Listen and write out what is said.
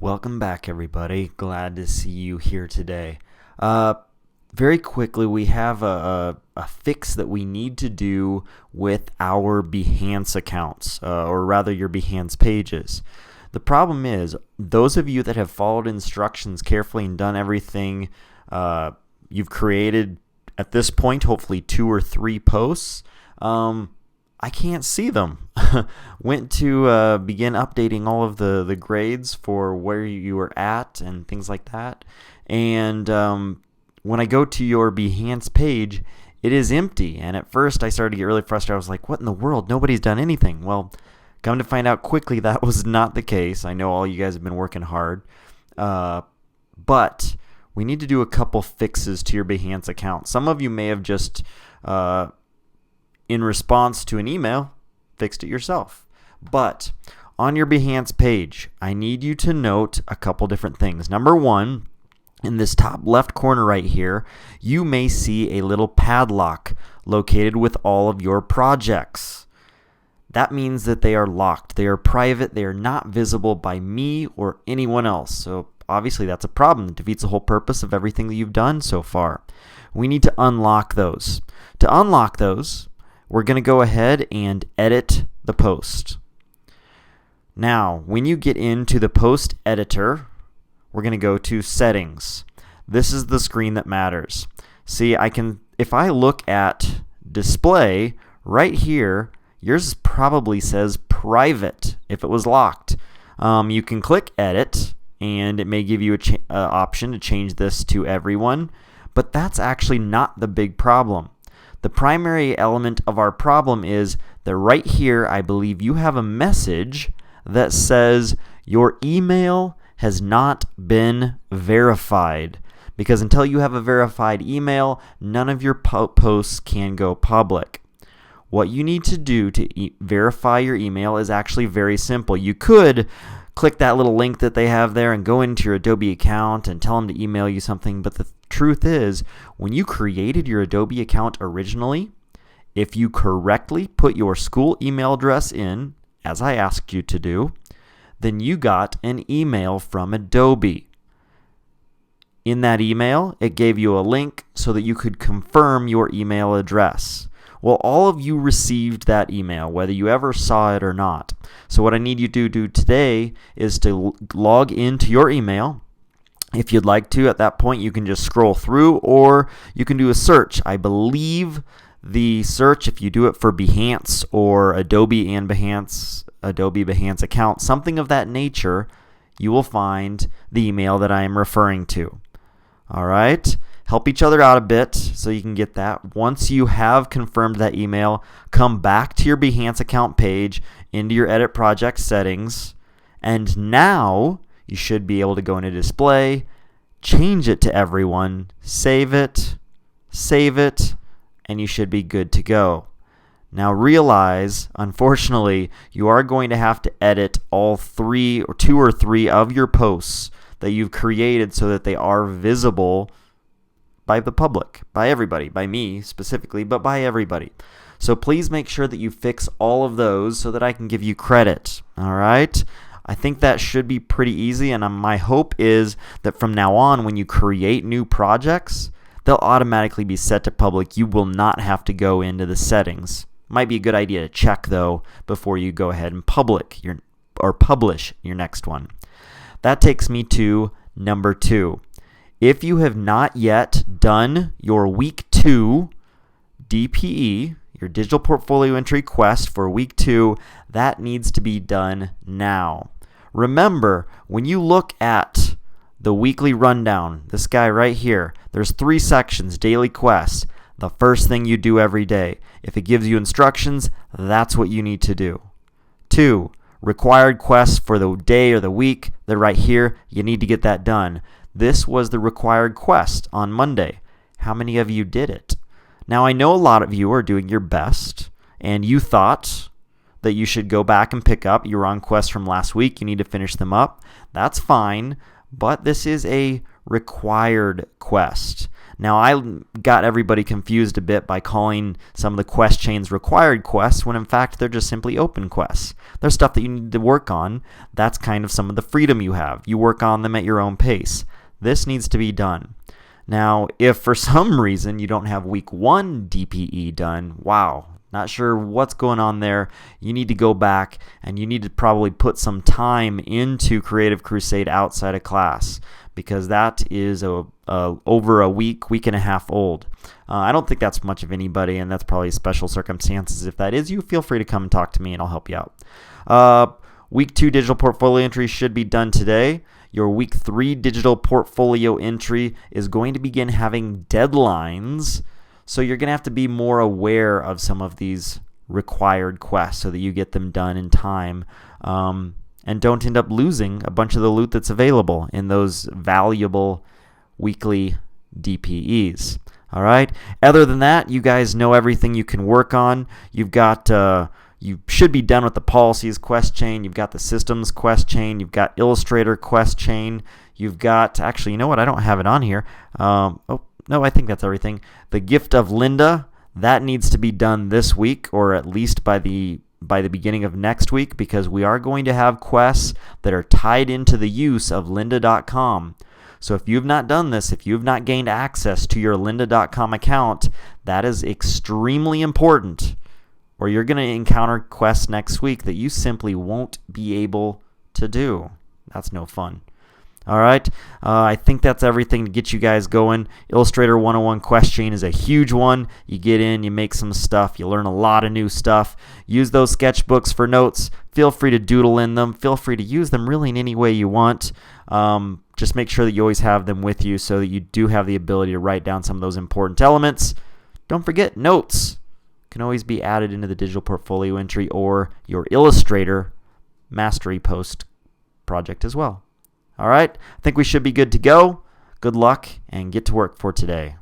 Welcome back, everybody. Glad to see you here today. Very quickly, we have a fix that we need to do with our Behance accounts, or rather your Behance pages. The problem is, those of you that have followed instructions carefully and done everything, you've created, at this point, hopefully 2 or 3 posts. I can't see them. Went to begin updating all of the grades for where you were at and things like that. And when I go to your Behance page, it is empty. And at first I started to get really frustrated. I was like, what in the world? Nobody's done anything. Well, come to find out quickly that was not the case. I know all you guys have been working hard. But we need to do a couple fixes to your Behance account. Some of you may have just in response to an email, fixed it yourself. But on your Behance page, I need you to note a couple different things. Number one, in this top left corner right here, you may see a little padlock located with all of your projects. That means that they are locked. They are private. They are not visible by me or anyone else. So obviously that's a problem. It defeats the whole purpose of everything that you've done so far. We need to unlock those. To unlock those, we're going to go ahead and edit the post. Now, when you get into the post editor, we're going to go to settings. This is the screen that matters. See, if I look at display right here, yours probably says private if it was locked. You can click edit and it may give you an option to change this to everyone, but that's actually not the big problem. The primary element of our problem is that right here, I believe you have a message that says your email has not been verified. Because until you have a verified email, none of your posts can go public. What you need to do to verify your email is actually very simple. You could click that little link that they have there and go into your Adobe account and tell them to email you something, but the truth is, when you created your Adobe account originally, if you correctly put your school email address in, as I asked you to do, then you got an email from Adobe. In that email, it gave you a link so that you could confirm your email address. Well, all of you received that email, whether you ever saw it or not. So what I need you to do today is to log into your email. If you'd like to, at that point, you can just scroll through or you can do a search. I believe the search, if you do it for Behance or Adobe and Behance, Adobe Behance account, something of that nature, you will find the email that I am referring to. All right? Help each other out a bit so you can get that. Once you have confirmed that email, come back to your Behance account page into your Edit Project settings, and now you should be able to go into display, change it to everyone, save it, and you should be good to go. Now realize, unfortunately, you are going to have to edit all 2 or 3 of your posts that you've created so that they are visible by the public, by everybody, by me specifically, but by everybody. So please make sure that you fix all of those so that I can give you credit. All right? I think that should be pretty easy, and my hope is that from now on, when you create new projects, they'll automatically be set to public. You will not have to go into the settings. Might be a good idea to check, though, before you go ahead and publish your next one. That takes me to number 2. If you have not yet done your Week 2 DPE, your Digital Portfolio Entry Quest for Week 2, that needs to be done now. Remember, when you look at the weekly rundown, this guy right here, there's 3 sections, daily quests. The first thing you do every day. If it gives you instructions, that's what you need to do. 2, required quests for the day or the week. They're right here. You need to get that done. This was the required quest on Monday. How many of you did it? Now, I know a lot of you are doing your best, and you thought that you should go back and pick up. You were on quests from last week. You need to finish them up. That's fine, but this is a required quest. Now, I got everybody confused a bit by calling some of the quest chains required quests when in fact they're just simply open quests. They're stuff that you need to work on. That's kind of some of the freedom you have. You work on them at your own pace. This needs to be done. Now, if for some reason you don't have week 1 DPE done, wow, not sure what's going on there. You need to go back and you need to probably put some time into Creative Crusade outside of class, because that is over a week and a half old. I don't think that's much of anybody, and that's probably special circumstances. If that is you, feel free to come and talk to me and I'll help you out. Week 2 digital portfolio entry should be done today. Your week 3 digital portfolio entry is going to begin having deadlines, so you're going to have to be more aware of some of these required quests so that you get them done in time, and don't end up losing a bunch of the loot that's available in those valuable weekly DPEs. All right. Other than that, you guys know everything you can work on. You've got you should be done with the policies quest chain. You've got the systems quest chain. You've got Illustrator quest chain. You've got, actually, you know what? I don't have it on here. Oh, no, I think that's everything. The Gift of Linda, that needs to be done this week, or at least by the beginning of next week, because we are going to have quests that are tied into the use of lynda.com. So if you've not done this, if you've not gained access to your lynda.com account, that is extremely important, or you're going to encounter quests next week that you simply won't be able to do. That's no fun. All right, I think that's everything to get you guys going. Illustrator 101 quest chain is a huge one. You get in, you make some stuff, you learn a lot of new stuff. Use those sketchbooks for notes. Feel free to doodle in them. Feel free to use them really in any way you want. Just make sure that you always have them with you so that you do have the ability to write down some of those important elements. Don't forget, notes can always be added into the digital portfolio entry or your Illustrator Mastery Post project as well. All right, I think we should be good to go. Good luck and get to work for today.